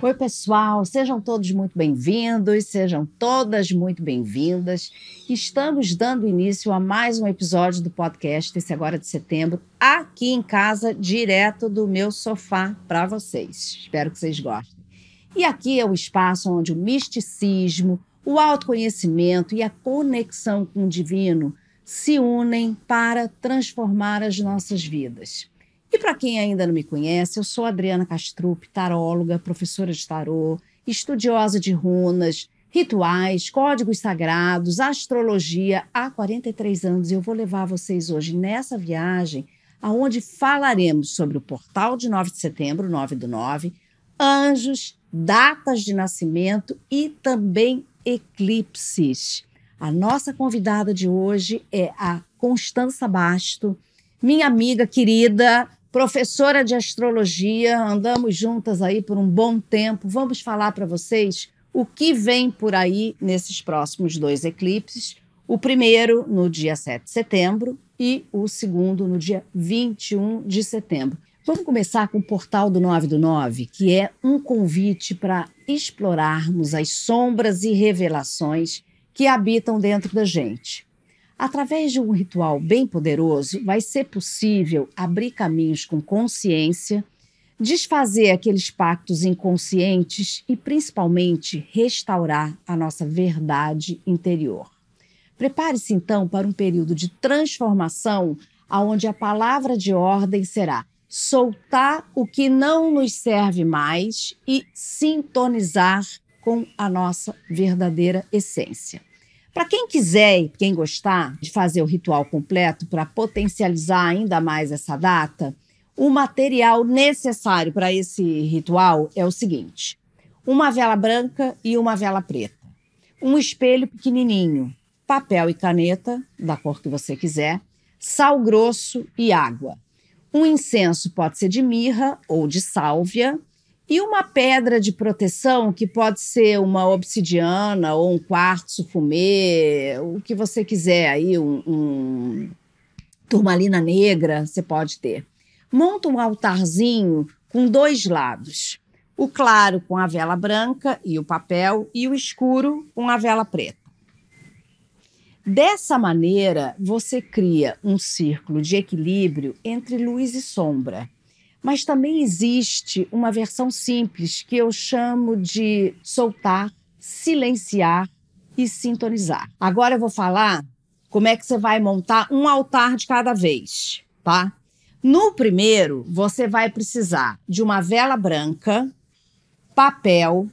Oi, pessoal, sejam todos muito bem-vindos, sejam todas muito bem-vindas. Estamos dando início a mais um episódio do podcast, esse agora de setembro, aqui em casa, direto do meu sofá para vocês. Espero que vocês gostem. E aqui é o espaço onde o misticismo, o autoconhecimento e a conexão com o divino se unem para transformar as nossas vidas. E para quem ainda não me conhece, eu sou Adriana Castrup, taróloga, professora de tarô, estudiosa de runas, rituais, códigos sagrados, astrologia há 43 anos. E eu vou levar vocês hoje nessa viagem onde falaremos sobre o portal de 9 de setembro, 9/9, anjos, datas de nascimento e também eclipses. A nossa convidada de hoje é a Constança Basto, minha amiga querida, professora de astrologia, andamos juntas aí por um bom tempo. Vamos falar para vocês o que vem por aí nesses próximos 2 eclipses. O primeiro no dia 7 de setembro e o segundo no dia 21 de setembro. Vamos começar com o portal do 9/9, que é um convite para explorarmos as sombras e revelações que habitam dentro da gente. Através de um ritual bem poderoso, vai ser possível abrir caminhos com consciência, desfazer aqueles pactos inconscientes e, principalmente, restaurar a nossa verdade interior. Prepare-se, então, para um período de transformação, onde a palavra de ordem será soltar o que não nos serve mais e sintonizar com a nossa verdadeira essência. Para quem quiser e quem gostar de fazer o ritual completo para potencializar ainda mais essa data, o material necessário para esse ritual é o seguinte: uma vela branca e uma vela preta, um espelho pequenininho, papel e caneta, da cor que você quiser, sal grosso e água. Um incenso pode ser de mirra ou de sálvia, e uma pedra de proteção, que pode ser uma obsidiana ou um quartzo fumê, o que você quiser aí, turmalina negra, você pode ter. Monta um altarzinho com 2 lados, o claro com a vela branca e o papel, e o escuro com a vela preta. Dessa maneira, você cria um círculo de equilíbrio entre luz e sombra. Mas também existe uma versão simples que eu chamo de soltar, silenciar e sintonizar. Agora eu vou falar como é que você vai montar um altar de cada vez, tá? No primeiro, você vai precisar de uma vela branca, papel,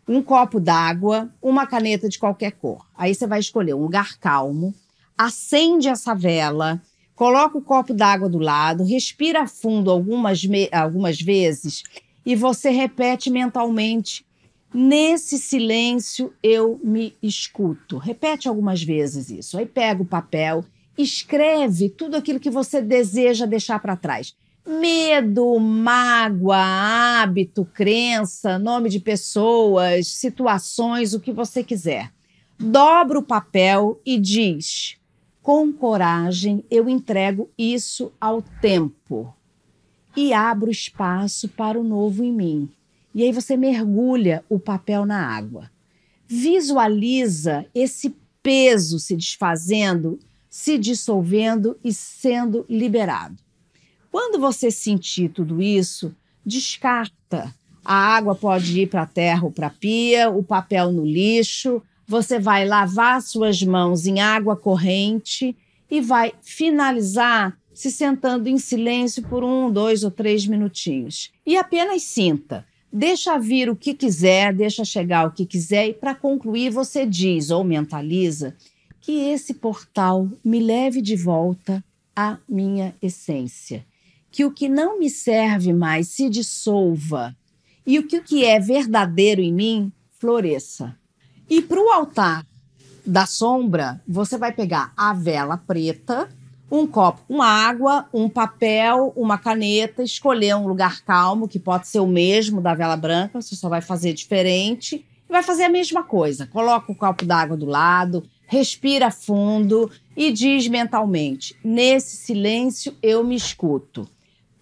um copo d'água, uma caneta de qualquer cor. Aí você vai escolher um lugar calmo, acende essa vela, coloca o copo d'água do lado, respira fundo algumas vezes e você repete mentalmente: nesse silêncio eu me escuto. Repete algumas vezes isso. Aí pega o papel, escreve tudo aquilo que você deseja deixar para trás. Medo, mágoa, hábito, crença, nome de pessoas, situações, o que você quiser. Dobra o papel e diz: com coragem, eu entrego isso ao tempo e abro espaço para o novo em mim. E aí você mergulha o papel na água. Visualiza esse peso se desfazendo, se dissolvendo e sendo liberado. Quando você sentir tudo isso, descarta. A água pode ir para a terra ou para a pia, o papel no lixo. Você vai lavar suas mãos em água corrente e vai finalizar se sentando em silêncio por 1, 2 ou 3 minutinhos. E apenas sinta. Deixa vir o que quiser, deixa chegar o que quiser e, para concluir, você diz ou mentaliza que esse portal me leve de volta à minha essência. Que o que não me serve mais se dissolva e o que é verdadeiro em mim floresça. E para o altar da sombra, você vai pegar a vela preta, um copo com água, um papel, uma caneta, escolher um lugar calmo, que pode ser o mesmo da vela branca, você só vai fazer diferente, e vai fazer a mesma coisa. Coloca o copo d'água do lado, respira fundo e diz mentalmente: nesse silêncio eu me escuto.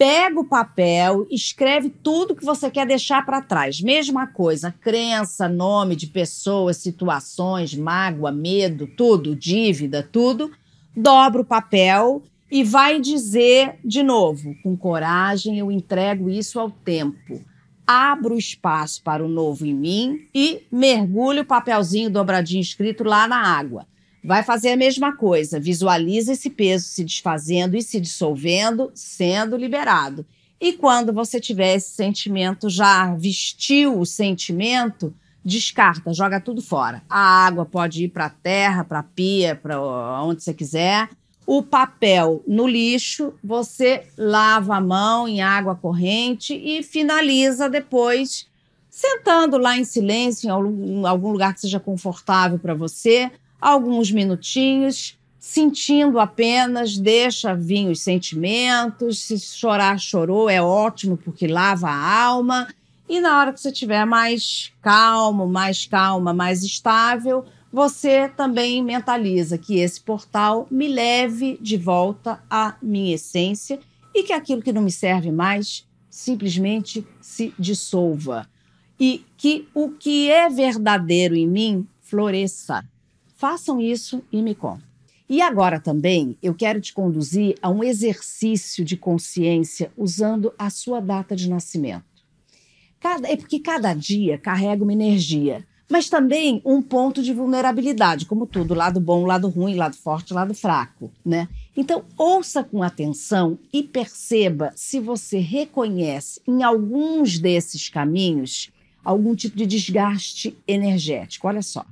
Pega o papel, escreve tudo que você quer deixar para trás. Mesma coisa, crença, nome de pessoas, situações, mágoa, medo, tudo, dívida, tudo. Dobra o papel e vai dizer de novo, com coragem, eu entrego isso ao tempo. Abro espaço para o novo em mim e mergulho o papelzinho dobradinho escrito lá na água. Vai fazer a mesma coisa, visualiza esse peso se desfazendo e se dissolvendo, sendo liberado. E quando você tiver esse sentimento, já vestiu o sentimento, descarta, joga tudo fora. A água pode ir para a terra, para a pia, para onde você quiser. O papel no lixo, você lava a mão em água corrente e finaliza depois, sentando lá em silêncio, em algum lugar que seja confortável para você, alguns minutinhos, sentindo apenas, deixa vir os sentimentos, se chorar, chorou, é ótimo porque lava a alma. E na hora que você estiver mais calmo, mais calma, mais estável, você também mentaliza que esse portal me leve de volta à minha essência e que aquilo que não me serve mais simplesmente se dissolva. E que o que é verdadeiro em mim floresça. Façam isso e me contem. E agora também eu quero te conduzir a um exercício de consciência usando a sua data de nascimento. Porque cada dia carrega uma energia, mas também um ponto de vulnerabilidade, como tudo, lado bom, lado ruim, lado forte, lado fraco, né? Então, ouça com atenção e perceba se você reconhece em alguns desses caminhos algum tipo de desgaste energético. Olha só.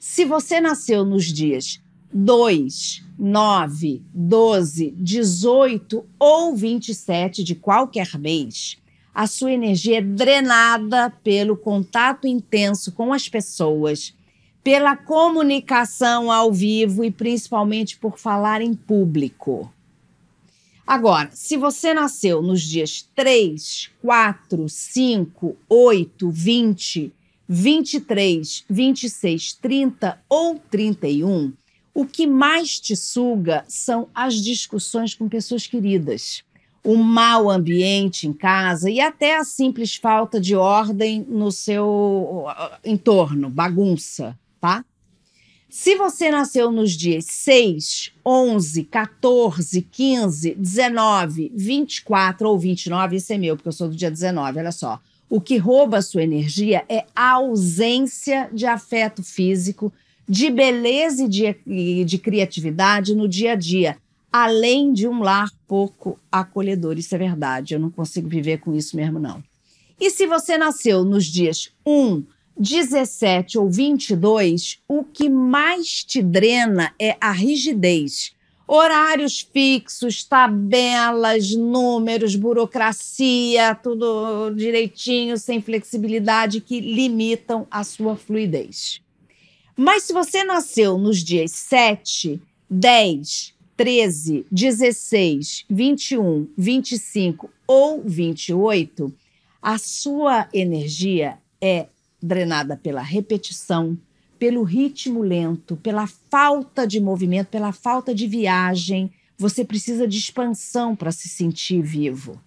Se você nasceu nos dias 2, 9, 12, 18 ou 27 de qualquer mês, a sua energia é drenada pelo contato intenso com as pessoas, pela comunicação ao vivo e principalmente por falar em público. Agora, se você nasceu nos dias 3, 4, 5, 8, 20, 23, 26, 30 ou 31, o que mais te suga são as discussões com pessoas queridas, o mau ambiente em casa e até a simples falta de ordem no seu entorno, bagunça, tá? Se você nasceu nos dias 6, 11, 14, 15, 19, 24 ou 29, esse é meu, porque eu sou do dia 19, olha só. O que rouba a sua energia é a ausência de afeto físico, de beleza e de criatividade no dia a dia, além de um lar pouco acolhedor. Isso é verdade, eu não consigo viver com isso mesmo, não. E se você nasceu nos dias 1, 17 ou 22, o que mais te drena é a rigidez. Horários fixos, tabelas, números, burocracia, tudo direitinho, sem flexibilidade, que limitam a sua fluidez. Mas se você nasceu nos dias 7, 10, 13, 16, 21, 25 ou 28, a sua energia é drenada pela repetição, pelo ritmo lento, pela falta de movimento, pela falta de viagem. Você precisa de expansão para se sentir vivo.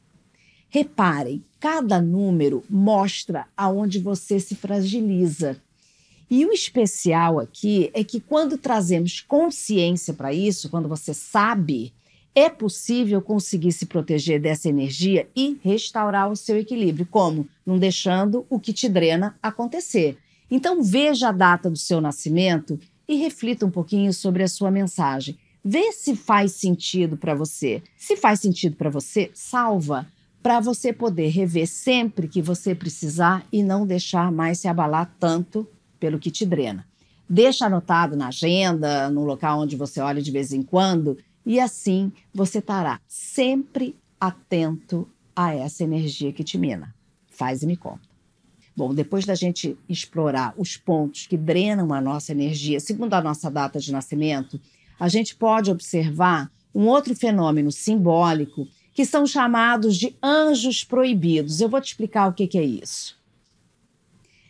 Reparem, cada número mostra aonde você se fragiliza. E o especial aqui é que quando trazemos consciência para isso, quando você sabe, é possível conseguir se proteger dessa energia e restaurar o seu equilíbrio. Como? Não deixando o que te drena acontecer. Então veja a data do seu nascimento e reflita um pouquinho sobre a sua mensagem. Vê se faz sentido para você. Se faz sentido para você, salva, para você poder rever sempre que você precisar e não deixar mais se abalar tanto pelo que te drena. Deixa anotado na agenda, no local onde você olha de vez em quando, e assim você estará sempre atento a essa energia que te mina. Faz e me conta. Bom, depois da gente explorar os pontos que drenam a nossa energia, segundo a nossa data de nascimento, a gente pode observar um outro fenômeno simbólico que são chamados de anjos proibidos. Eu vou te explicar o que é isso.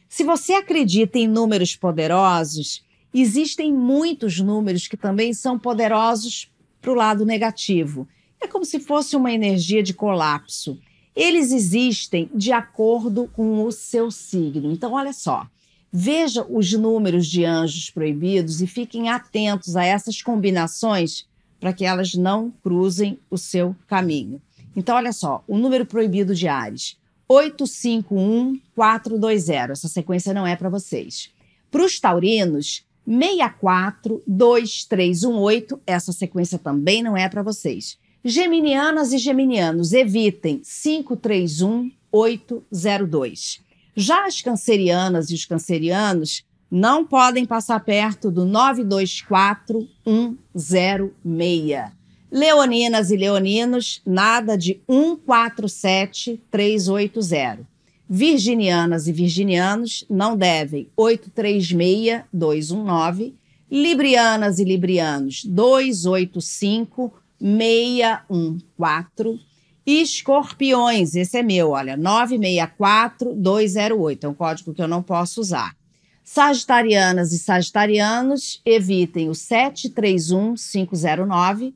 Se você acredita em números poderosos, existem muitos números que também são poderosos para o lado negativo. É como se fosse uma energia de colapso. Eles existem de acordo com o seu signo. Então, olha só, veja os números de anjos proibidos e fiquem atentos a essas combinações para que elas não cruzem o seu caminho. Então, olha só, o número proibido de Áries, 851420. Essa sequência não é para vocês. Para os taurinos, 642318. Essa sequência também não é para vocês. Geminianas e geminianos, evitem 531802. Já as cancerianas e os cancerianos não podem passar perto do 924106. Leoninas e leoninos, nada de 147380. Virginianas e virginianos não devem 836219. Librianas e librianos, 285614. E escorpiões, esse é meu, olha, 964208. É um código que eu não posso usar. Sagitarianas e sagitarianos, evitem o 731509.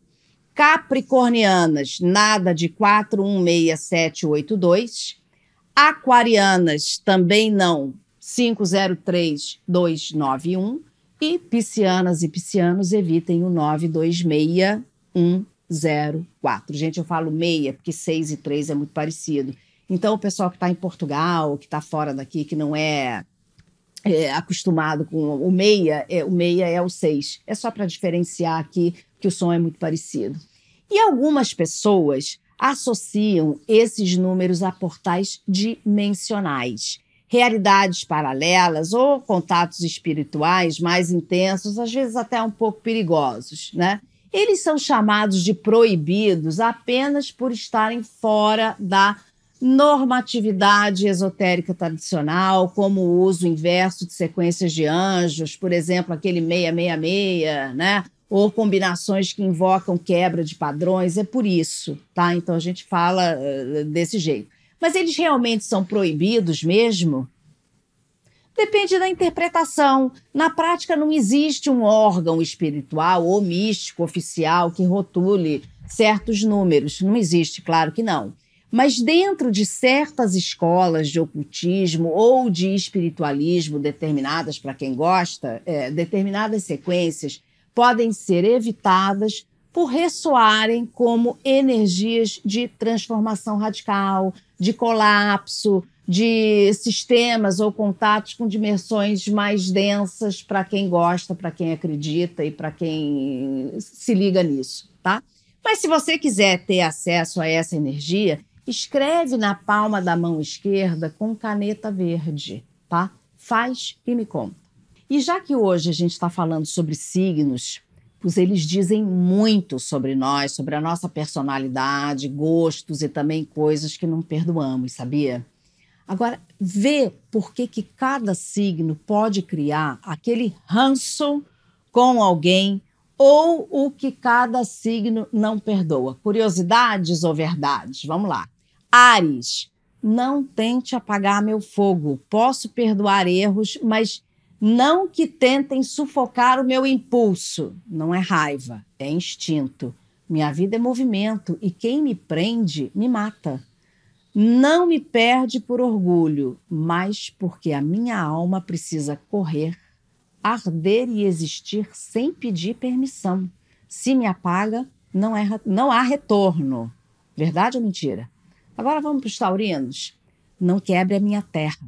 Capricornianas, nada de 416782. Aquarianas, também não, 503291. E piscianas e piscianos, evitem o 926104. Gente, eu falo meia, porque 6 e 3 é muito parecido. Então, o pessoal que está em Portugal, que está fora daqui, que não é acostumado com o meia é o 6. É só para diferenciar aqui que o som é muito parecido. E algumas pessoas associam esses números a portais dimensionais, realidades paralelas ou contatos espirituais mais intensos, às vezes até um pouco perigosos, né? Eles são chamados de proibidos apenas por estarem fora da normatividade esotérica tradicional, como o uso inverso de sequências de anjos, por exemplo, aquele 666, né? Ou combinações que invocam quebra de padrões, é por isso, tá? Então a gente fala desse jeito. Mas eles realmente são proibidos mesmo? Depende da interpretação. Na prática, não existe um órgão espiritual ou místico oficial que rotule certos números. Não existe, claro que não. Mas dentro de certas escolas de ocultismo ou de espiritualismo determinadas, para quem gosta, determinadas sequências podem ser evitadas por ressoarem como energias de transformação radical, de colapso, de sistemas ou contatos com dimensões mais densas para quem gosta, para quem acredita e para quem se liga nisso, tá? Mas se você quiser ter acesso a essa energia, escreve na palma da mão esquerda com caneta verde, tá? Faz e me conta. E já que hoje a gente está falando sobre signos, pois eles dizem muito sobre nós, sobre a nossa personalidade, gostos e também coisas que não perdoamos, sabia? Agora, vê por que cada signo pode criar aquele ranço com alguém ou o que cada signo não perdoa. Curiosidades ou verdades? Vamos lá. Áries, não tente apagar meu fogo. Posso perdoar erros, mas não que tentem sufocar o meu impulso. Não é raiva, é instinto. Minha vida é movimento e quem me prende me mata. Não me perde por orgulho, mas porque a minha alma precisa correr, arder e existir sem pedir permissão. Se me apaga, não há retorno. Verdade ou mentira? Agora vamos para os taurinos. Não quebre a minha terra.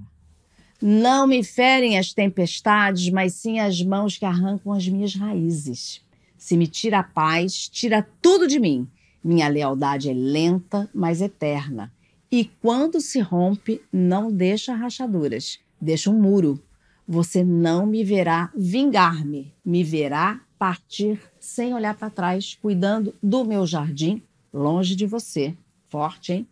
Não me ferem as tempestades, mas sim as mãos que arrancam as minhas raízes. Se me tira a paz, tira tudo de mim. Minha lealdade é lenta, mas eterna. E quando se rompe, não deixa rachaduras, deixa um muro. Você não me verá vingar-me, me verá partir sem olhar para trás, cuidando do meu jardim, longe de você. Forte, hein?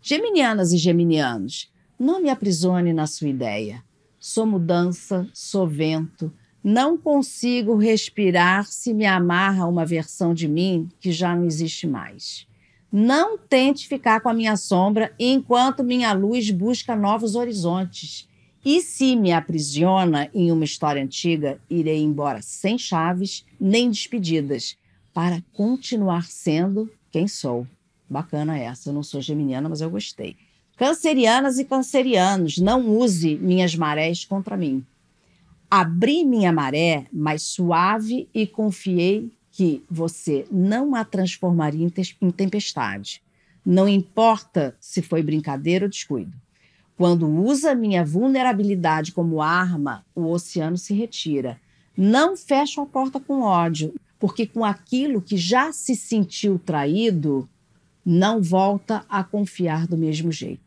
Geminianas e geminianos, não me aprisione na sua ideia. Sou mudança, sou vento. Não consigo respirar se me amarra uma versão de mim que já não existe mais. Não tente ficar com a minha sombra enquanto minha luz busca novos horizontes. E se me aprisiona em uma história antiga, irei embora sem chaves nem despedidas, para continuar sendo quem sou. Bacana essa, eu não sou geminiana, mas eu gostei. Cancerianas e cancerianos, não use minhas marés contra mim. Abri minha maré mais suave e confiei que você não a transformaria em tempestade. Não importa se foi brincadeira ou descuido. Quando usa minha vulnerabilidade como arma, o oceano se retira. Não fecho a porta com ódio, porque com aquilo que já se sentiu traído, não volta a confiar do mesmo jeito.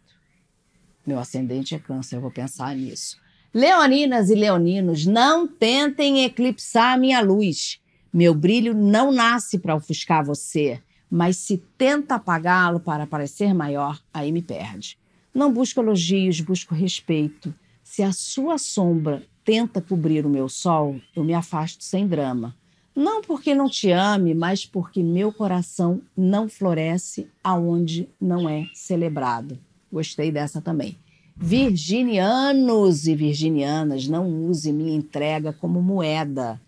Meu ascendente é Câncer, eu vou pensar nisso. Leoninas e leoninos, não tentem eclipsar a minha luz. Meu brilho não nasce para ofuscar você, mas se tenta apagá-lo para parecer maior, aí me perde. Não busco elogios, busco respeito. Se a sua sombra tenta cobrir o meu sol, eu me afasto sem drama. Não porque não te ame, mas porque meu coração não floresce aonde não é celebrado. Gostei dessa também. Virginianos e virginianas, não use minha entrega como moeda.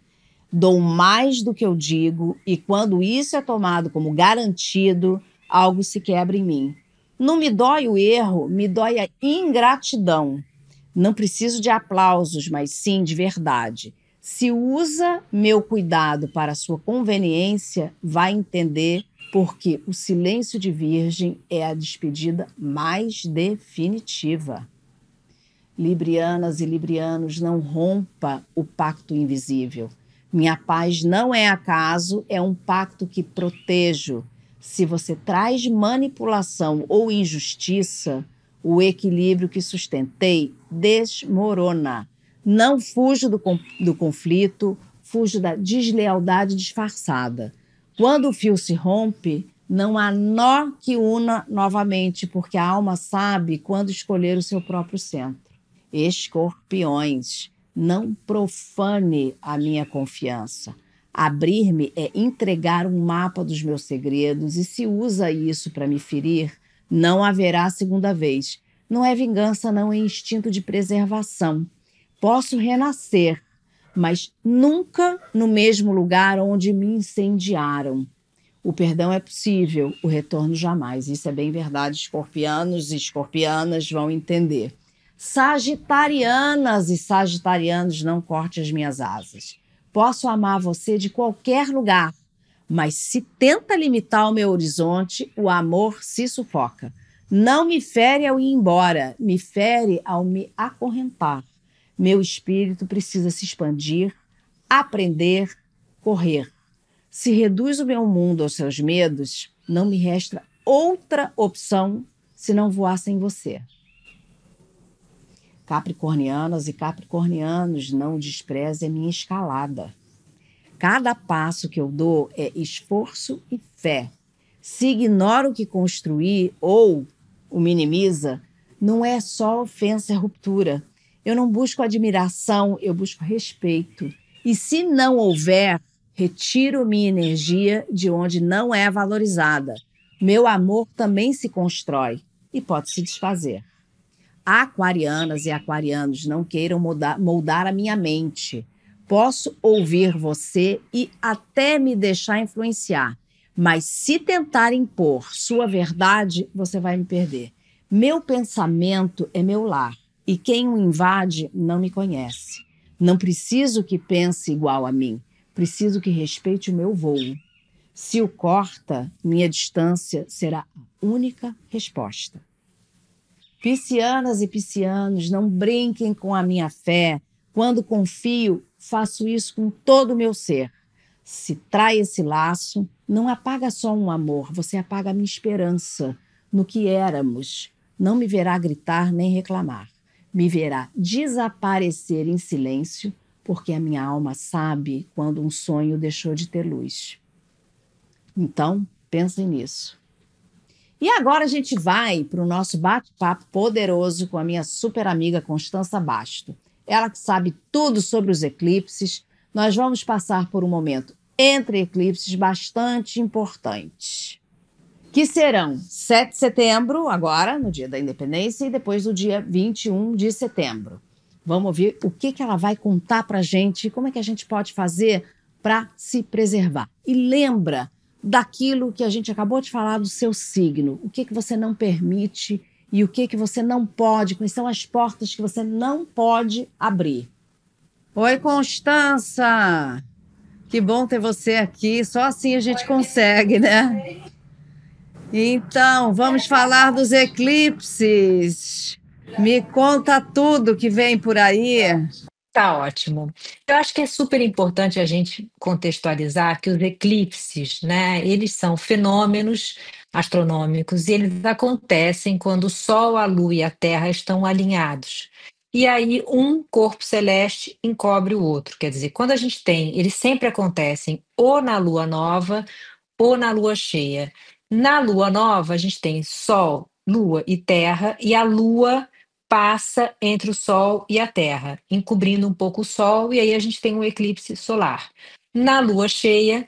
Dou mais do que eu digo e quando isso é tomado como garantido, algo se quebra em mim. Não me dói o erro, me dói a ingratidão. Não preciso de aplausos, mas sim de verdade. Se usa meu cuidado para sua conveniência, vai entender porque o silêncio de virgem é a despedida mais definitiva. Librianas e librianos, não rompa o pacto invisível. Minha paz não é acaso, é um pacto que protejo. Se você traz manipulação ou injustiça, o equilíbrio que sustentei desmorona. Não fujo do conflito, fujo da deslealdade disfarçada. Quando o fio se rompe, não há nó que una novamente, porque a alma sabe quando escolher o seu próprio centro. Escorpiões, não profane a minha confiança. Abrir-me é entregar um mapa dos meus segredos, e se usa isso para me ferir, não haverá segunda vez. Não é vingança, não é instinto de preservação. Posso renascer, mas nunca no mesmo lugar onde me incendiaram. O perdão é possível, o retorno jamais. Isso é bem verdade, escorpianos e escorpianas vão entender. Sagitarianas e sagitarianos, não corte as minhas asas. Posso amar você de qualquer lugar, mas se tenta limitar o meu horizonte, o amor se sufoca. Não me fere ao ir embora, me fere ao me acorrentar. Meu espírito precisa se expandir, aprender, correr. Se reduz o meu mundo aos seus medos, não me resta outra opção se não voar sem você. Capricornianas e capricornianos, não despreze a minha escalada. Cada passo que eu dou é esforço e fé. Se ignora o que construí ou o minimiza, não é só ofensa, é ruptura. Eu não busco admiração, eu busco respeito. E se não houver, retiro minha energia de onde não é valorizada. Meu amor também se constrói e pode se desfazer. Aquarianas e aquarianos, não queiram moldar a minha mente. Posso ouvir você e até me deixar influenciar, mas se tentar impor sua verdade, você vai me perder. Meu pensamento é meu lar e quem o invade não me conhece. Não preciso que pense igual a mim, preciso que respeite o meu voo. Se o corta, minha distância será a única resposta. Piscianas e piscianos, não brinquem com a minha fé. Quando confio, faço isso com todo o meu ser. Se trai esse laço, não apaga só um amor, você apaga a minha esperança no que éramos. Não me verá gritar nem reclamar. Me verá desaparecer em silêncio, porque a minha alma sabe quando um sonho deixou de ter luz. Então, pensem nisso. E agora a gente vai para o nosso bate-papo poderoso com a minha super amiga Constança Basto. Ela que sabe tudo sobre os eclipses. Nós vamos passar por um momento entre eclipses bastante importante, que serão 7 de setembro, agora, no dia da independência, e depois do dia 21 de setembro. Vamos ver o que ela vai contar para a gente, como é que a gente pode fazer para se preservar. E lembra, daquilo que a gente acabou de falar do seu signo. O que você não permite e o que você não pode, quais são as portas que você não pode abrir. Oi, Constança! Que bom ter você aqui, só assim a gente consegue, né? Então, vamos falar dos eclipses. Me conta tudo que vem por aí. Tá ótimo. Eu acho que é super importante a gente contextualizar que os eclipses, né, eles são fenômenos astronômicos e eles acontecem quando o Sol, a Lua e a Terra estão alinhados. E aí um corpo celeste encobre o outro. Quer dizer, quando a gente tem, eles sempre acontecem ou na Lua nova ou na Lua cheia. Na Lua nova, a gente tem Sol, Lua e Terra, e a Lua passa entre o Sol e a Terra, encobrindo um pouco o Sol, e aí a gente tem um eclipse solar. Na Lua cheia,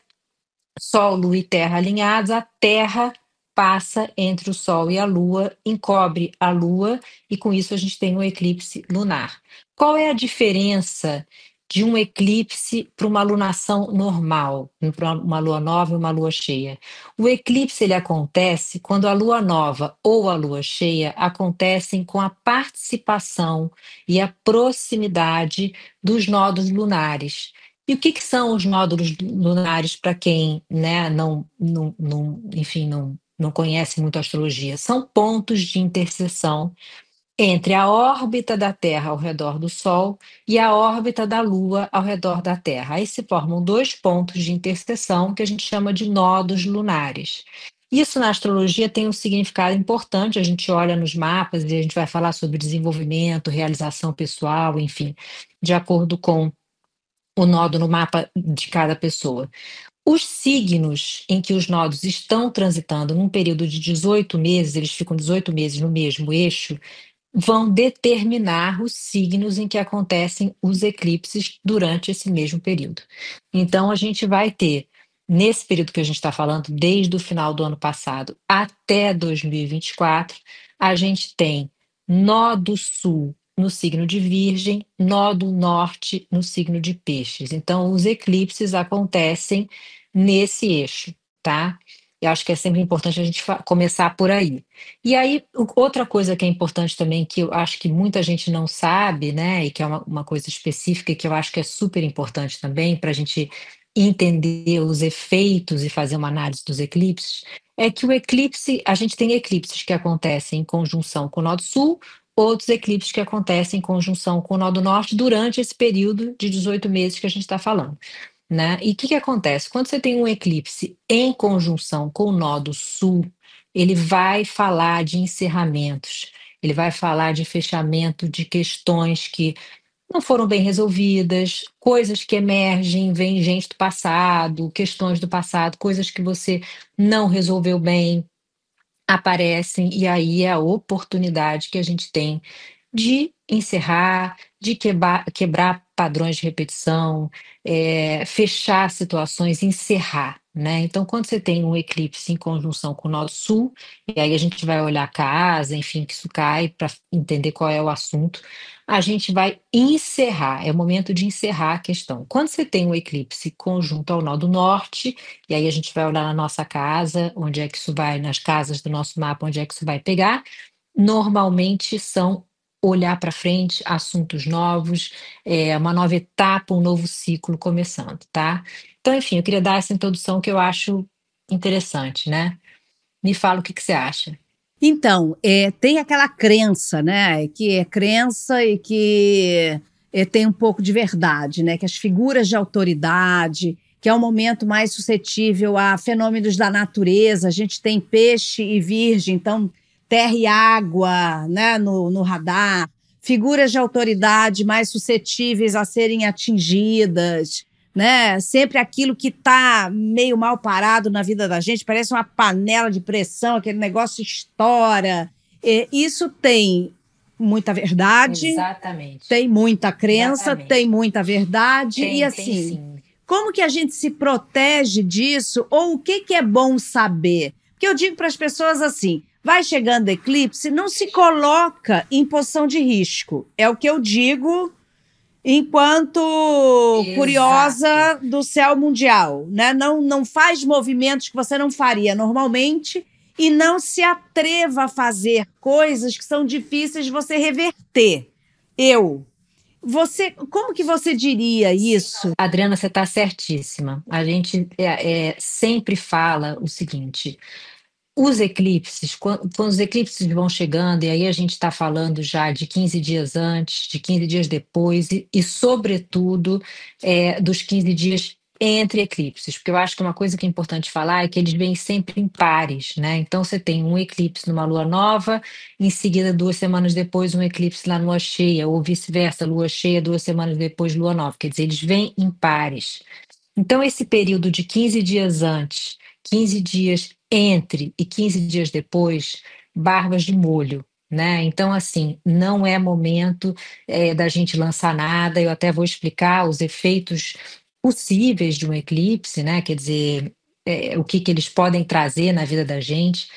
Sol, Lua e Terra alinhados, a Terra passa entre o Sol e a Lua, encobre a Lua, e com isso a gente tem um eclipse lunar. Qual é a diferença de um eclipse para uma lunação normal, para uma lua nova e uma lua cheia? O eclipse ele acontece quando a lua nova ou a lua cheia acontecem com a participação e a proximidade dos nodos lunares. E o que são os nódulos lunares para quem, né, enfim, não conhece muito a astrologia? São pontos de interseção entre a órbita da Terra ao redor do Sol e a órbita da Lua ao redor da Terra. Aí se formam dois pontos de interseção que a gente chama de nodos lunares. Isso na astrologia tem um significado importante, a gente olha nos mapas e a gente vai falar sobre desenvolvimento, realização pessoal, enfim, de acordo com o nodo no mapa de cada pessoa. Os signos em que os nodos estão transitando num período de 18 meses, eles ficam 18 meses no mesmo eixo, vão determinar os signos em que acontecem os eclipses durante esse mesmo período. Então, a gente vai ter, nesse período que a gente está falando, desde o final do ano passado até 2024, a gente tem nó do sul no signo de Virgem, nó do norte no signo de Peixes. Então, os eclipses acontecem nesse eixo, tá? Eu acho que é sempre importante a gente começar por aí. E aí, outra coisa que é importante também, que eu acho que muita gente não sabe, né, e que é uma coisa específica, que eu acho que é super importante também, para a gente entender os efeitos e fazer uma análise dos eclipses, é que o eclipse, a gente tem eclipses que acontecem em conjunção com o nó do sul, outros eclipses que acontecem em conjunção com o nó do norte durante esse período de 18 meses que a gente está falando. Né? E o que acontece? Quando você tem um eclipse em conjunção com o nó do sul, ele vai falar de encerramentos, ele vai falar de fechamento de questões que não foram bem resolvidas, coisas que emergem, vem gente do passado, questões do passado, coisas que você não resolveu bem, aparecem, e aí é a oportunidade que a gente tem de encerrar, de quebrar padrões de repetição, fechar situações, encerrar, né? Então, quando você tem um eclipse em conjunção com o nó sul, e aí a gente vai olhar a casa, enfim, que isso cai para entender qual é o assunto, a gente vai encerrar, é o momento de encerrar a questão. Quando você tem um eclipse conjunto ao nó do norte, e aí a gente vai olhar na nossa casa, onde é que isso vai, nas casas do nosso mapa, onde é que isso vai pegar, normalmente são olhar para frente, assuntos novos, uma nova etapa, um novo ciclo começando, tá? Então, enfim, eu queria dar essa introdução que eu acho interessante, né? Me fala o que você acha. Então, tem aquela crença, né? Que é crença e que tem um pouco de verdade, né? Que as figuras de autoridade, que é um momento mais suscetível a fenômenos da natureza. A gente tem peixe e virgem, então terra e água, né? No radar. Figuras de autoridade mais suscetíveis a serem atingidas, né? Sempre aquilo que está meio mal parado na vida da gente, parece uma panela de pressão, aquele negócio estoura. Isso tem muita verdade, Exatamente. tem muita crença, Exatamente. tem muita verdade. Tem, e assim, tem sim. como que a gente se protege disso? Ou o que é bom saber? Porque eu digo para as pessoas assim, vai chegando eclipse, não se coloca em posição de risco. É o que eu digo. enquanto Exato. curiosa do céu mundial, né? Não faz movimentos que você não faria normalmente e não se atreva a fazer coisas que são difíceis de você reverter. Como que você diria isso? Adriana, você está certíssima. A gente sempre fala o seguinte: os eclipses, quando os eclipses vão chegando, e aí a gente está falando já de 15 dias antes, de 15 dias depois, sobretudo, dos 15 dias entre eclipses, porque eu acho que uma coisa que é importante falar é que eles vêm sempre em pares, né? Então você tem um eclipse numa lua nova, em seguida, 2 semanas depois, um eclipse na lua cheia, ou vice-versa, lua cheia, 2 semanas depois, lua nova. Quer dizer, eles vêm em pares. Então, esse período de 15 dias antes, 15 dias entre e 15 dias depois, barbas de molho, né? Então, assim, não é momento da gente lançar nada. Eu até vou explicar os efeitos possíveis de um eclipse, né? Quer dizer, o que que eles podem trazer na vida da gente.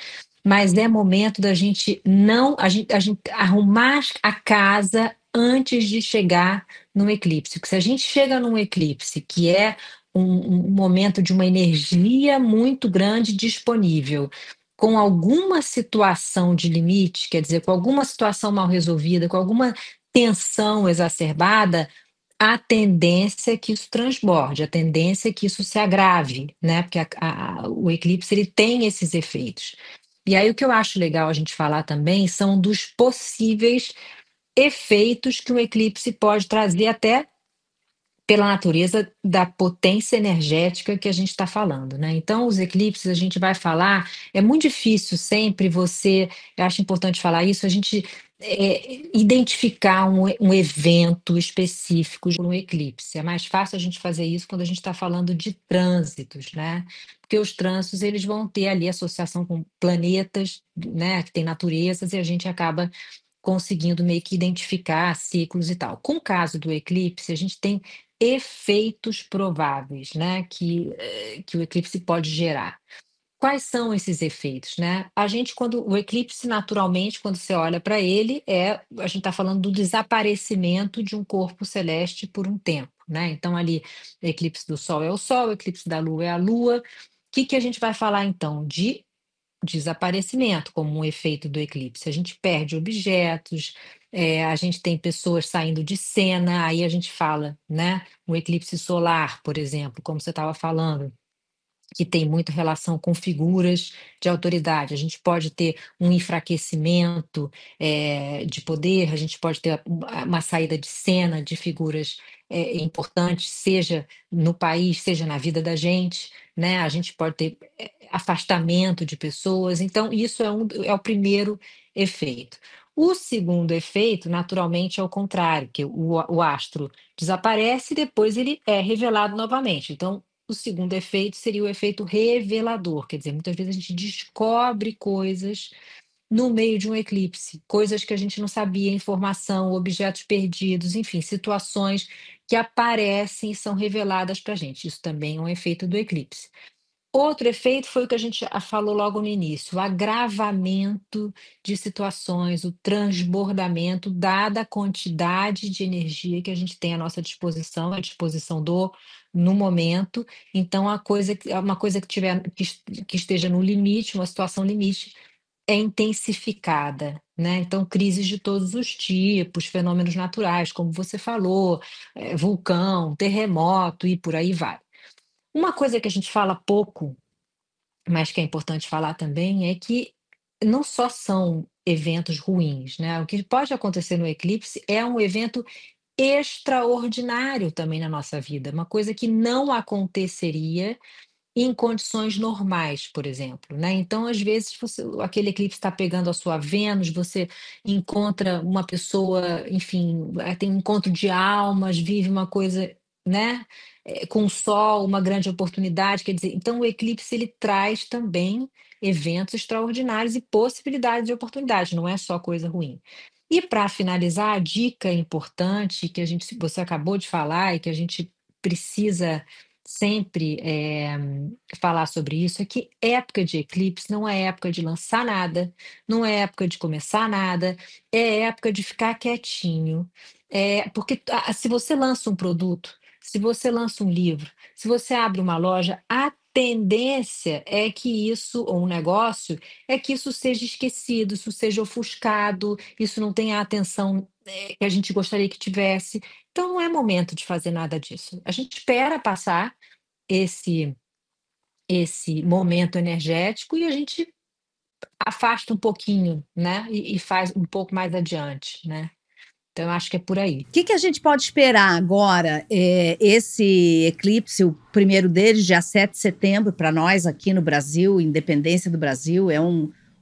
Mas é momento da gente não, a gente arrumar a casa antes de chegar no eclipse. Porque se a gente chega num eclipse, que é um momento de uma energia muito grande disponível, com alguma situação de limite, quer dizer, com alguma situação mal resolvida, com alguma tensão exacerbada, a tendência é que isso transborde, a tendência é que isso se agrave, né? Porque o eclipse ele tem esses efeitos. E aí o que eu acho legal a gente falar também são dos possíveis efeitos que o eclipse pode trazer até pela natureza da potência energética que a gente está falando, né? Então, os eclipses a gente vai falar, é muito difícil sempre você, eu acho importante falar isso, a gente identificar um evento específico de um eclipse. É mais fácil a gente fazer isso quando a gente está falando de trânsitos, né? Porque os trânsitos eles vão ter ali associação com planetas, né? Que tem naturezas e a gente acaba conseguindo meio que identificar ciclos e tal. Com o caso do eclipse, a gente tem efeitos prováveis, né, que o eclipse pode gerar. Quais são esses efeitos, né? A gente, quando o eclipse, naturalmente, quando você olha para ele, a gente está falando do desaparecimento de um corpo celeste por um tempo, né? Então, ali, o eclipse do Sol é o Sol, o eclipse da Lua é a Lua. O que que a gente vai falar, então? De desaparecimento, como um efeito do eclipse. A gente perde objetos, a gente tem pessoas saindo de cena, aí a gente fala, né? Um eclipse solar, por exemplo, como você estava falando, que tem muita relação com figuras de autoridade. A gente pode ter um enfraquecimento de poder, a gente pode ter uma saída de cena de figuras importantes, seja no país, seja na vida da gente, né? A gente pode ter afastamento de pessoas. Então, isso é o primeiro efeito. O segundo efeito, naturalmente, é o contrário, que o astro desaparece e depois ele é revelado novamente. Então, o segundo efeito seria o efeito revelador, quer dizer, muitas vezes a gente descobre coisas no meio de um eclipse, coisas que a gente não sabia, informação, objetos perdidos, enfim, situações que aparecem e são reveladas para a gente. Isso também é um efeito do eclipse. Outro efeito foi o que a gente falou logo no início, o agravamento de situações, o transbordamento, dada a quantidade de energia que a gente tem à nossa disposição, à disposição no momento. Então, uma coisa que esteja no limite, uma situação limite, é intensificada, né? Então, crises de todos os tipos, fenômenos naturais, como você falou, vulcão, terremoto e por aí vai. Uma coisa que a gente fala pouco, mas que é importante falar também, é que não só são eventos ruins, né? O que pode acontecer no eclipse é um evento extraordinário também na nossa vida, uma coisa que não aconteceria em condições normais, por exemplo, né? Então, às vezes, aquele eclipse está pegando a sua Vênus, você encontra uma pessoa, enfim, tem um encontro de almas, vive uma coisa, né? Com o Sol, uma grande oportunidade, quer dizer, então o eclipse ele traz também eventos extraordinários e possibilidades de oportunidade, não é só coisa ruim. E para finalizar, a dica importante que você acabou de falar e que a gente precisa sempre falar sobre isso, é que época de eclipse não é época de lançar nada, não é época de começar nada, é época de ficar quietinho. Porque se você lança um produto, se você lança um livro, se você abre uma loja, a tendência é que isso, ou um negócio, é que isso seja esquecido, isso seja ofuscado, isso não tenha a atenção que a gente gostaria que tivesse. Então não é momento de fazer nada disso. A gente espera passar esse esse momento energético e a gente afasta um pouquinho, né, e faz um pouco mais adiante, né. Então eu acho que é por aí. Que a gente pode esperar agora? Esse eclipse, o primeiro deles, dia 7 de setembro, para nós aqui no Brasil, Independência do Brasil, é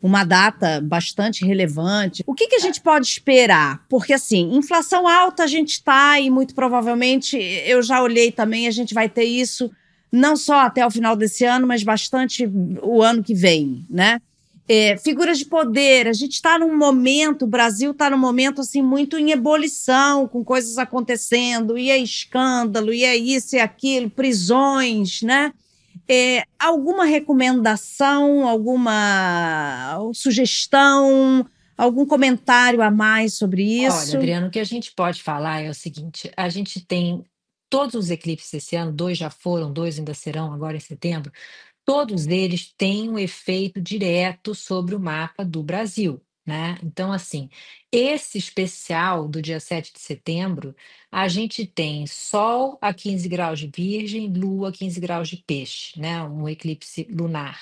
uma data bastante relevante. O que a gente pode esperar? Porque, assim, inflação alta a gente está e muito provavelmente, eu já olhei também, a gente vai ter isso não só até o final desse ano, mas bastante o ano que vem, né? Figuras de poder, a gente está num momento, o Brasil está num momento assim muito em ebulição, com coisas acontecendo, e é escândalo, e é isso e aquilo, prisões, né? Alguma recomendação, alguma sugestão, algum comentário a mais sobre Olha, isso? Adriano, o que a gente pode falar é o seguinte: a gente tem todos os eclipses esse ano, 2 já foram, 2 ainda serão agora em setembro. Todos eles têm um efeito direto sobre o mapa do Brasil, né. Então, assim, esse especial do dia 7 de setembro, a gente tem Sol a 15 graus de Virgem, Lua a 15 graus de Peixe, né, um eclipse lunar,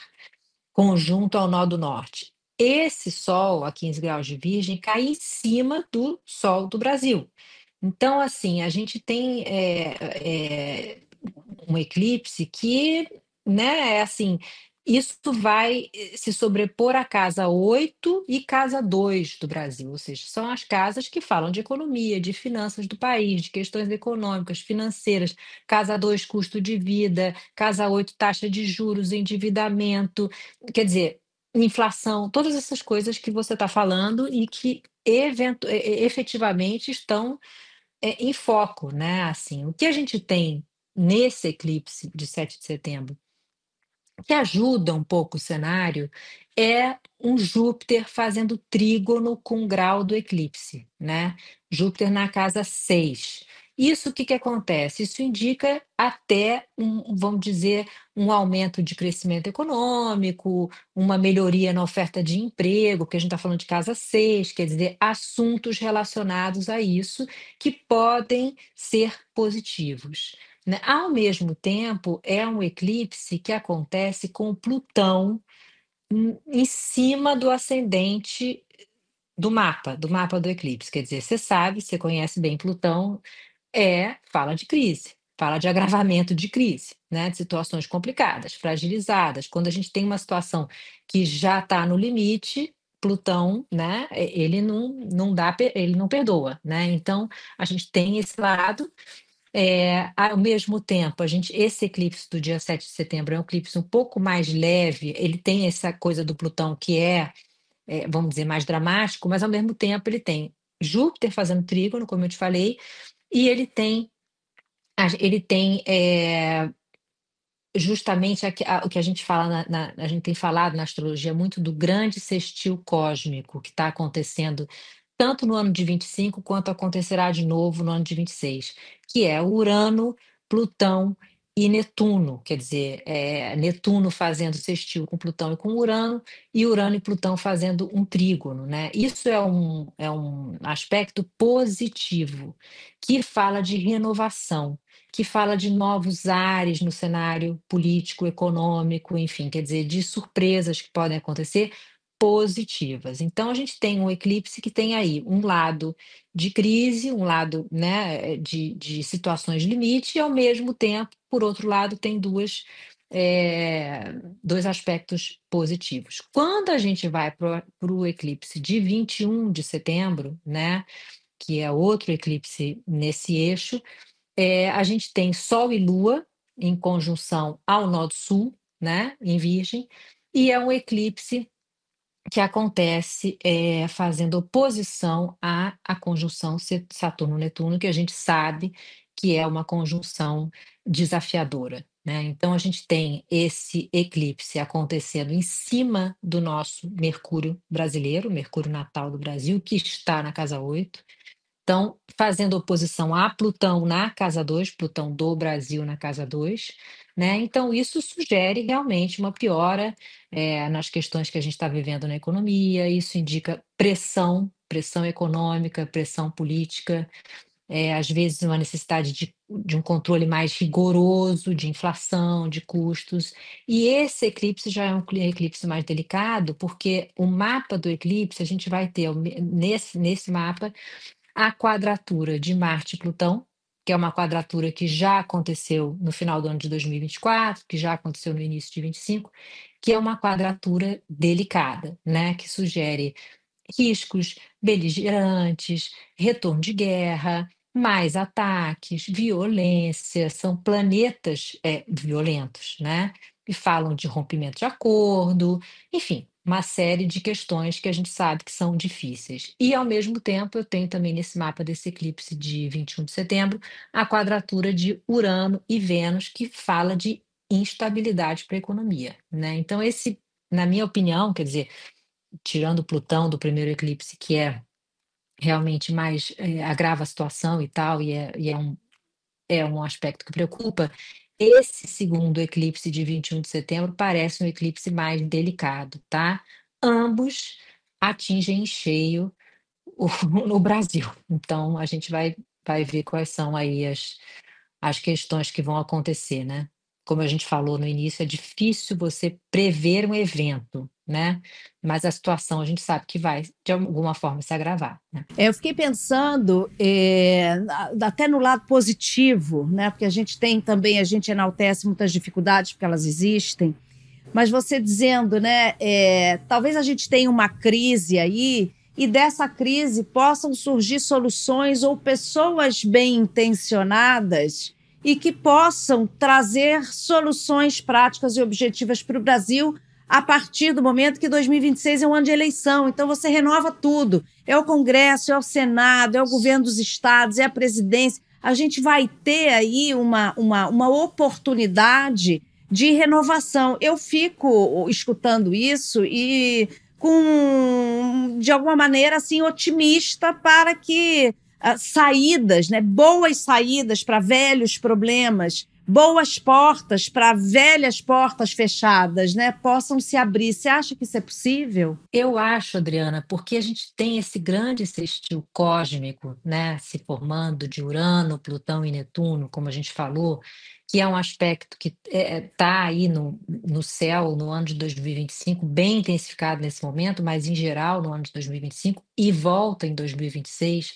conjunto ao nó do norte. Esse Sol a 15 graus de Virgem cai em cima do Sol do Brasil. Então, assim, a gente tem, um eclipse que, né, é assim, isso vai se sobrepor à casa 8 e casa 2 do Brasil, ou seja, são as casas que falam de economia, de finanças do país, de questões econômicas, financeiras. Casa 2 custo de vida, casa 8 taxa de juros, endividamento, quer dizer, inflação, todas essas coisas que você está falando e que efetivamente estão em foco, né, assim. O que a gente tem nesse eclipse de 7 de setembro, que ajuda um pouco o cenário, é um Júpiter fazendo trígono com o grau do eclipse, né, Júpiter na casa 6. Isso o que que acontece? Isso indica até vamos dizer, um aumento de crescimento econômico, uma melhoria na oferta de emprego, porque a gente está falando de casa 6, quer dizer, assuntos relacionados a isso que podem ser positivos, né. Ao mesmo tempo, é um eclipse que acontece com Plutão em cima do ascendente do mapa do eclipse. Quer dizer, você sabe, você conhece bem Plutão, fala de crise, fala de agravamento de crise, né, de situações complicadas, fragilizadas. Quando a gente tem uma situação que já está no limite, Plutão, né, ele não dá, ele não perdoa, né. Então, a gente tem esse lado. Ao mesmo tempo, esse eclipse do dia 7 de setembro é um eclipse um pouco mais leve, ele tem essa coisa do Plutão que vamos dizer, mais dramático, mas ao mesmo tempo ele tem Júpiter fazendo trígono, como eu te falei, e ele tem justamente o que a gente fala a gente tem falado na astrologia muito do grande sextil cósmico que está acontecendo tanto no ano de 25 quanto acontecerá de novo no ano de 26, que é Urano, Plutão e Netuno, quer dizer, Netuno fazendo sextil com Plutão e com e Urano e Plutão fazendo um trígono, né. Isso é um aspecto positivo, que fala de renovação, que fala de novos ares no cenário político, econômico, enfim, quer dizer, de surpresas que podem acontecer positivas. Então a gente tem um eclipse que tem aí um lado de crise, um lado, né, de situações limite e ao mesmo tempo, por outro lado, tem 2 aspectos positivos. Quando a gente vai para o eclipse de 21 de setembro, né, que é outro eclipse nesse eixo, a gente tem Sol e Lua em conjunção ao nó do sul, né, em Virgem, e é um eclipse que acontece, fazendo oposição à conjunção Saturno-Netuno, que a gente sabe que é uma conjunção desafiadora, né? Então, a gente tem esse eclipse acontecendo em cima do nosso Mercúrio brasileiro, Mercúrio natal do Brasil, que está na casa 8. Então, fazendo oposição a Plutão na casa 2, Plutão do Brasil na casa 2, né? Então, isso sugere realmente uma piora nas questões que a gente está vivendo na economia, isso indica pressão econômica, pressão política, às vezes uma necessidade de um controle mais rigoroso de inflação, de custos. E esse eclipse já é um eclipse mais delicado, porque o mapa do eclipse, a gente vai ter nesse mapa a quadratura de Marte e Plutão, que é uma quadratura que já aconteceu no final do ano de 2024, que já aconteceu no início de 25, que é uma quadratura delicada, né? Que sugere riscos beligerantes, retorno de guerra, mais ataques, violência, são planetas violentos, né? E falam de rompimento de acordo, enfim, uma série de questões que a gente sabe que são difíceis. E, ao mesmo tempo, eu tenho também nesse mapa desse eclipse de 21 de setembro a quadratura de Urano e Vênus, que fala de instabilidade para a economia, né? Então, esse, na minha opinião, quer dizer, tirando Plutão do primeiro eclipse, que é realmente mais agrava a situação e tal, e é um aspecto que preocupa, esse segundo eclipse de 21 de setembro parece um eclipse mais delicado, tá? Ambos atingem em cheio no Brasil. Então, a gente vai ver quais são aí as questões que vão acontecer, né? Como a gente falou no início, é difícil você prever um evento, né? Mas a situação a gente sabe que vai, de alguma forma, se agravar, né? Eu fiquei pensando até no lado positivo, né? Porque a gente tem também, a gente enaltece muitas dificuldades porque elas existem, mas você dizendo, né? Talvez a gente tenha uma crise aí e dessa crise possam surgir soluções ou pessoas bem intencionadas e que possam trazer soluções práticas e objetivas para o Brasil a partir do momento que 2026 é um ano de eleição. Então, você renova tudo. É o Congresso, é o Senado, é o governo dos estados, é a presidência. A gente vai ter aí uma oportunidade de renovação. Eu fico escutando isso e de alguma maneira, assim, otimista para que saídas, né, boas saídas para velhos problemas, boas portas para velhas portas fechadas, né, possam se abrir. Você acha que isso é possível? Eu acho, Adriana, porque a gente tem esse grande sextil cósmico, né, se formando de Urano, Plutão e Netuno, como a gente falou, que é um aspecto que está aí no céu no ano de 2025, bem intensificado nesse momento, mas em geral no ano de 2025 e volta em 2026.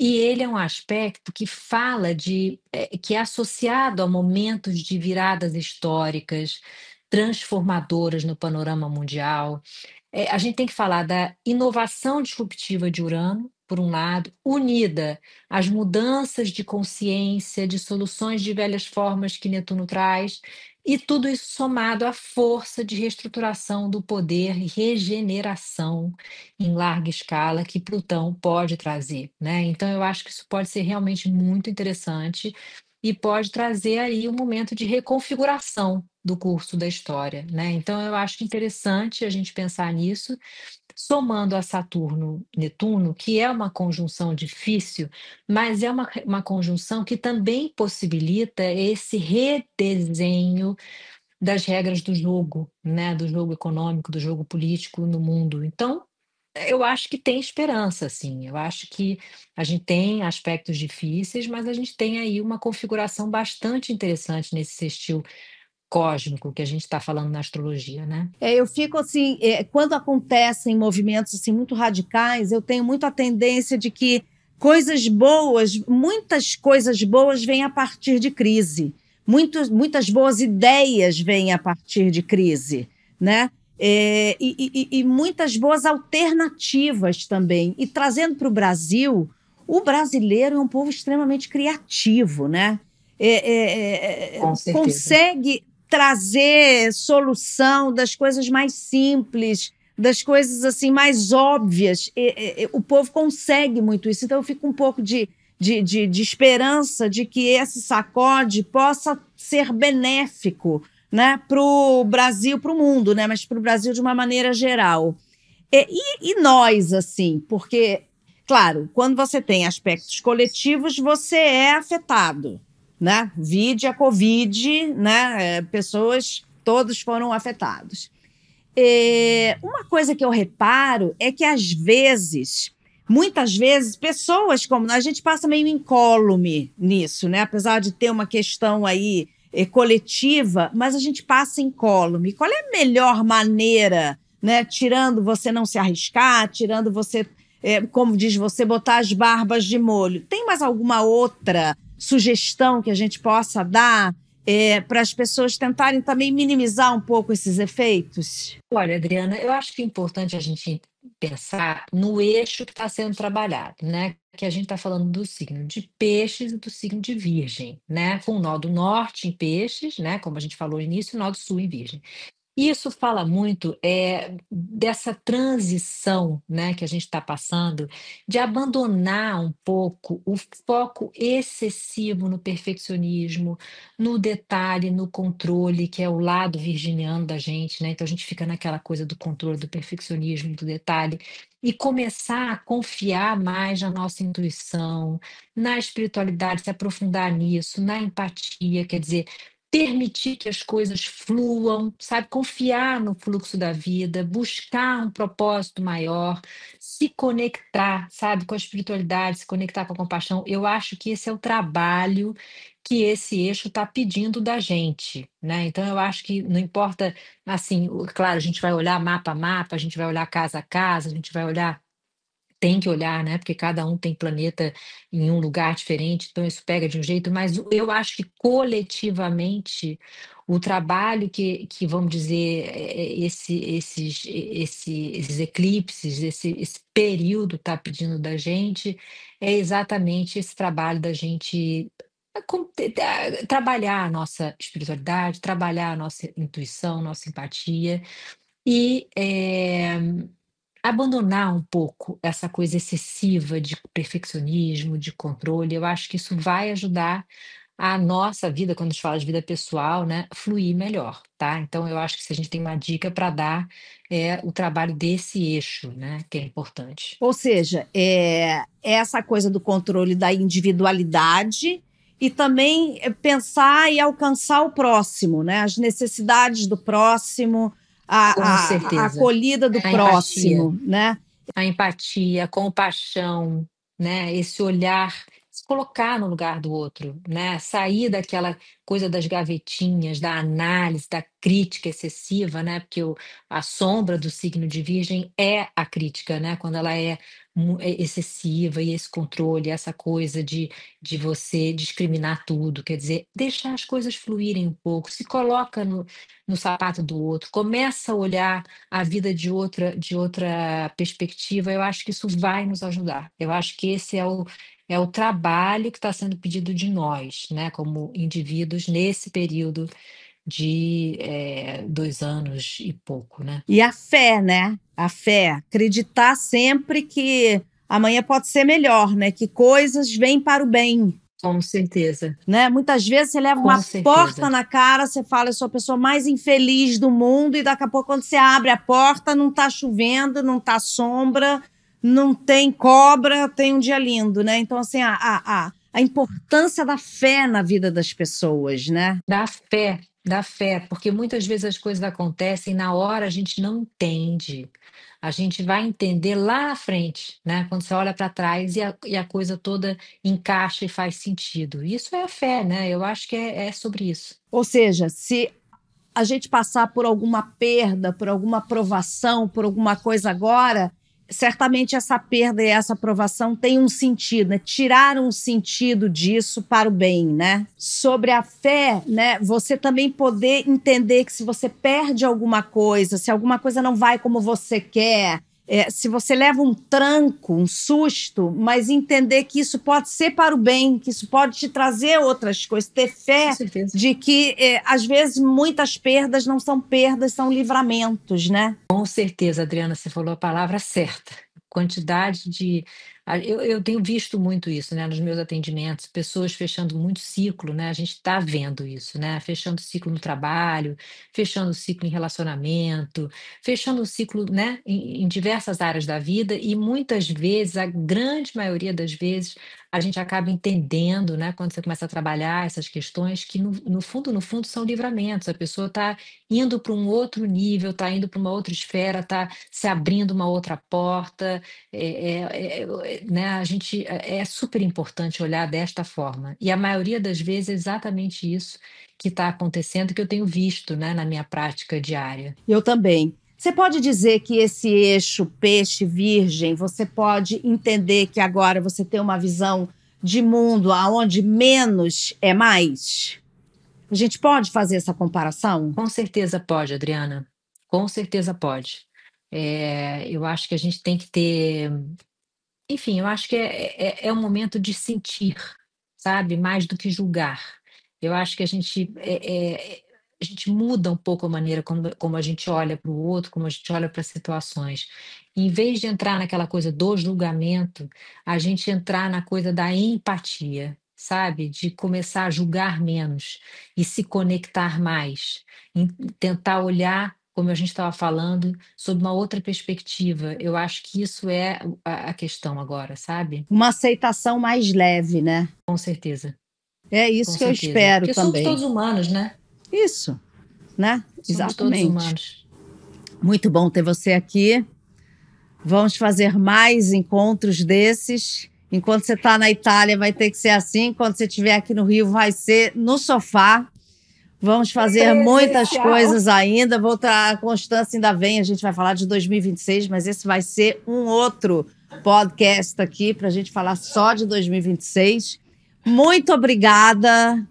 E ele é um aspecto que fala que é associado a momentos de viradas históricas, transformadoras no panorama mundial. A gente tem que falar da inovação disruptiva de Urano, por um lado, unida às mudanças de consciência, de soluções de velhas formas que Netuno traz, e tudo isso somado à força de reestruturação do poder e regeneração em larga escala que Plutão pode trazer, né? Então, eu acho que isso pode ser realmente muito interessante e pode trazer aí um momento de reconfiguração do curso da história, né? Então, eu acho interessante a gente pensar nisso, somando a Saturno-Netuno, que é uma conjunção difícil, mas é uma conjunção que também possibilita esse redesenho das regras do jogo, né? Do jogo econômico, do jogo político no mundo. Então, eu acho que tem esperança, assim. Eu acho que a gente tem aspectos difíceis, mas a gente tem aí uma configuração bastante interessante nesse sextil cósmico que a gente está falando na astrologia, né? Eu fico assim, quando acontecem movimentos assim muito radicais, eu tenho muito a tendência de que coisas boas, muitas coisas boas vêm a partir de crise. Muitas boas ideias vêm a partir de crise, né? E muitas boas alternativas também. E trazendo para o brasileiro é um povo extremamente criativo, né? Com certeza. Consegue trazer solução das coisas mais simples, das coisas assim mais óbvias. O povo consegue muito isso. Então eu fico um pouco de de esperança de que esse sacode possa ser benéfico, né, para o Brasil, para o mundo, né, mas para o Brasil de uma maneira geral. E nós, assim, porque, claro, quando você tem aspectos coletivos, você é afetado, né? Vide a Covid, né? Pessoas, todos foram afetados. Uma coisa que eu reparo é que, às vezes, muitas vezes, pessoas como a gente passa meio incólume nisso, né? Apesar de ter uma questão aí coletiva, mas a gente passa incólume. Qual é a melhor maneira, né? Tirando você não se arriscar, tirando você, como diz você, botar as barbas de molho. Tem mais alguma outra sugestão que a gente possa dar para as pessoas tentarem também minimizar um pouco esses efeitos? Olha, Adriana, eu acho que é importante a gente pensar no eixo que está sendo trabalhado, né? Que a gente está falando do signo de Peixes e do signo de Virgem, né? Com o nó do norte em Peixes, né? Como a gente falou no início, e o nó do sul em Virgem. Isso fala muito dessa transição, né, que a gente está passando, de abandonar um pouco o foco excessivo no perfeccionismo, no detalhe, no controle, que é o lado virginiano da gente, né? Então a gente fica naquela coisa do controle, do perfeccionismo, do detalhe, e começar a confiar mais na nossa intuição, na espiritualidade, se aprofundar nisso, na empatia, quer dizer, permitir que as coisas fluam, sabe, confiar no fluxo da vida, buscar um propósito maior, se conectar, sabe, com a espiritualidade, se conectar com a compaixão. Eu acho que esse é o trabalho que esse eixo está pedindo da gente, né? Então eu acho que não importa, assim, claro, a gente vai olhar mapa a mapa, a gente vai olhar casa a casa, a gente vai olhar, tem que olhar, né, porque cada um tem planeta em um lugar diferente, então isso pega de um jeito, mas eu acho que coletivamente o trabalho que vamos dizer, esses eclipses, esse período está pedindo da gente, é exatamente esse trabalho da gente trabalhar a nossa espiritualidade, trabalhar a nossa intuição, nossa empatia e, abandonar um pouco essa coisa excessiva de perfeccionismo, de controle. Eu acho que isso vai ajudar a nossa vida, quando a gente fala de vida pessoal, né, fluir melhor, tá? Então eu acho que se a gente tem uma dica para dar, é o trabalho desse eixo, né, que é importante. Ou seja, essa coisa do controle da individualidade e também pensar e alcançar o próximo, né? As necessidades do próximo, Com a certeza. acolhida do A empatia. próximo, né? A empatia, a compaixão, né, esse olhar, se colocar no lugar do outro, né, sair daquela coisa das gavetinhas, da análise, da crítica excessiva, né, porque a sombra do signo de Virgem é a crítica, né, quando ela é excessiva e esse controle, essa coisa de você discriminar tudo, quer dizer, deixar as coisas fluírem um pouco, se coloca no sapato do outro, começa a olhar a vida de outra perspectiva, eu acho que isso vai nos ajudar. Eu acho que esse é o trabalho que está sendo pedido de nós, né, como indivíduos, nesse período de 2 anos e pouco, né? E a fé, né? A fé, acreditar sempre que amanhã pode ser melhor, né? Que coisas vêm para o bem. Com certeza, Né? Muitas vezes você leva com uma porta certeza. na cara, você fala, eu sou a pessoa mais infeliz do mundo, e daqui a pouco, quando você abre a porta, não está chovendo, não está sombra, não tem cobra, tem um dia lindo, né? Então, assim, a importância da fé na vida das pessoas, né? Da fé, porque muitas vezes as coisas acontecem na hora a gente não entende. A gente vai entender lá na frente, né? Quando você olha para trás e a coisa toda encaixa e faz sentido. Isso é a fé, né? Eu acho que é sobre isso. Ou seja, se a gente passar por alguma perda, por alguma provação, por alguma coisa agora, certamente essa perda e essa provação tem um sentido, né? Tirar um sentido disso para o bem, né? Sobre a fé, né? Você também poder entender que se você perde alguma coisa, se alguma coisa não vai como você quer, se você leva um tranco, um susto, mas entender que isso pode ser para o bem, que isso pode te trazer outras coisas, ter Com fé certeza. de que, às vezes, muitas perdas não são perdas, são livramentos, né? Com certeza, Adriana, você falou a palavra certa. Quantidade de Eu tenho visto muito isso, né, nos meus atendimentos, pessoas fechando muito ciclo, né, a gente está vendo isso, né, fechando ciclo no trabalho, fechando ciclo em relacionamento, fechando o ciclo, né, em diversas áreas da vida e muitas vezes, a grande maioria das vezes, a gente acaba entendendo, né, quando você começa a trabalhar essas questões, que no fundo são livramentos. A pessoa está indo para um outro nível, está indo para uma outra esfera, está se abrindo uma outra porta. Né, é super importante olhar desta forma. E a maioria das vezes é exatamente isso que está acontecendo, que eu tenho visto, né, na minha prática diária. Eu também. Você pode dizer que esse eixo peixe-virgem, você pode entender que agora você tem uma visão de mundo onde menos é mais? A gente pode fazer essa comparação? Com certeza pode, Adriana. Com certeza pode. Eu acho que a gente tem que ter. Enfim, eu acho que é um momento de sentir, sabe, mais do que julgar. Eu acho que a gente muda um pouco a maneira como a gente olha para o outro, como a gente olha para as situações. Em vez de entrar naquela coisa do julgamento, a gente entrar na coisa da empatia, sabe, de começar a julgar menos e se conectar mais, em tentar olhar, como a gente estava falando, sob uma outra perspectiva. Eu acho que isso é a questão agora, sabe? Uma aceitação mais leve, né? Com certeza, É com isso que eu certeza. espero Porque somos todos também. humanos, né? Isso, né? Somos todos Exatamente. humanos. Muito bom ter você aqui. Vamos fazer mais encontros desses. Enquanto você está na Itália, vai ter que ser assim. Quando você estiver aqui no Rio, vai ser no sofá. Vamos fazer muitas Presencial. coisas ainda. A Constância ainda vem. A gente vai falar de 2026, mas esse vai ser um outro podcast aqui para a gente falar só de 2026. Muito obrigada.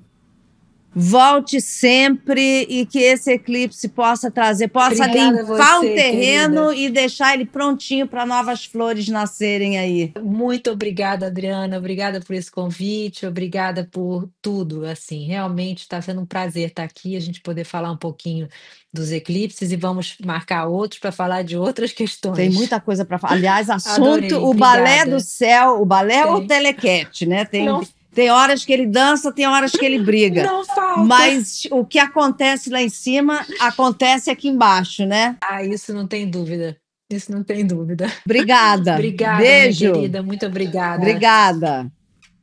Volte sempre e que esse eclipse possa Obrigada a limpar o você, terreno querida. e deixar ele prontinho para novas flores nascerem aí. Muito obrigada, Adriana. Obrigada por esse convite. Obrigada por tudo. Assim, realmente está sendo um prazer estar aqui, a gente poder falar um pouquinho dos eclipses e vamos marcar outros para falar de outras Tem questões. muita coisa para falar. Aliás, assunto, Adorei, o balé do obrigada. céu, o balé ou o Tem. telequete, né? Não, Tem horas que ele dança, tem horas que ele briga. não falta. Mas o que acontece lá em cima, acontece aqui embaixo, né? Isso não tem dúvida. Isso não tem dúvida. Obrigada. Obrigada, minha Beijo. querida. Muito obrigada. Obrigada.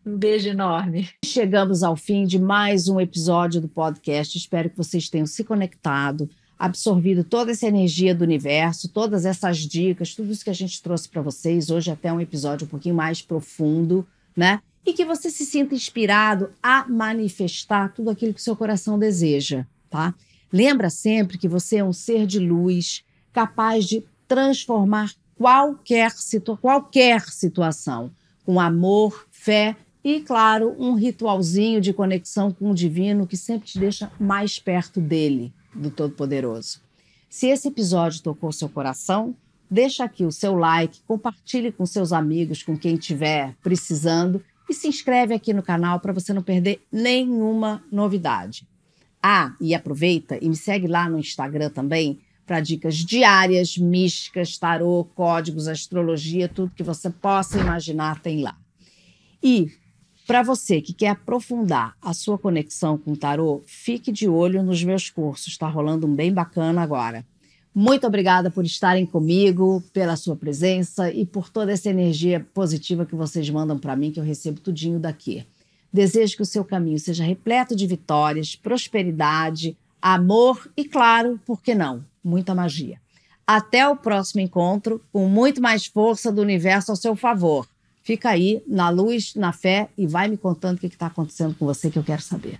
Um beijo enorme. Chegamos ao fim de mais um episódio do podcast. Espero que vocês tenham se conectado, absorvido toda essa energia do universo, todas essas dicas, tudo isso que a gente trouxe para vocês. Hoje até um episódio um pouquinho mais profundo, né? E que você se sinta inspirado a manifestar tudo aquilo que o seu coração deseja, tá? Lembra sempre que você é um ser de luz, capaz de transformar qualquer situação com amor, fé e, claro, um ritualzinho de conexão com o divino que sempre te deixa mais perto dele, do Todo-Poderoso. Se esse episódio tocou seu coração, deixa aqui o seu like, compartilhe com seus amigos, com quem estiver precisando e se inscreve aqui no canal para você não perder nenhuma novidade. E aproveita e me segue lá no Instagram também para dicas diárias, místicas, tarô, códigos, astrologia, tudo que você possa imaginar tem lá. E para você que quer aprofundar a sua conexão com o tarô, fique de olho nos meus cursos, está rolando um bem bacana agora. Muito obrigada por estarem comigo, pela sua presença e por toda essa energia positiva que vocês mandam para mim, que eu recebo tudinho daqui. Desejo que o seu caminho seja repleto de vitórias, prosperidade, amor e, claro, por que não, muita magia. Até o próximo encontro, com muito mais força do universo ao seu favor. Fica aí, na luz, na fé, e vai me contando o que está acontecendo com você, que eu quero saber.